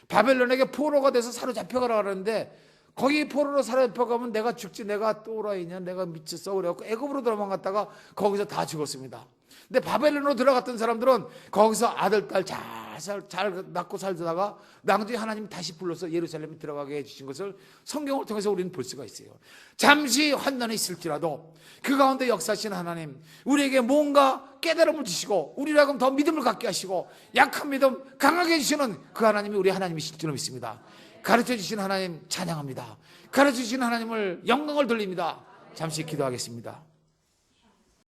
[SPEAKER 1] 바벨론에게 포로가 돼서 사로잡혀가라 그러는데, 거기 포로로 사로잡혀가면 내가 죽지, 내가 또라이냐, 내가 미쳤어 그래갖고 애굽으로 도망갔다가 거기서 다 죽었습니다. 근데 바벨론으로 들어갔던 사람들은 거기서 아들, 딸 잘 낳고 살다가 나중에 하나님이 다시 불러서 예루살렘에 들어가게 해주신 것을 성경을 통해서 우리는 볼 수가 있어요. 잠시 환난이 있을지라도 그 가운데 역사하신 하나님, 우리에게 뭔가 깨달음을 주시고 우리라고 더 믿음을 갖게 하시고 약한 믿음 강하게 해주시는 그 하나님이 우리 하나님이실 줄로 믿습니다. 가르쳐주신 하나님 찬양합니다. 가르쳐주신 하나님을 영광을 돌립니다. 잠시 기도하겠습니다.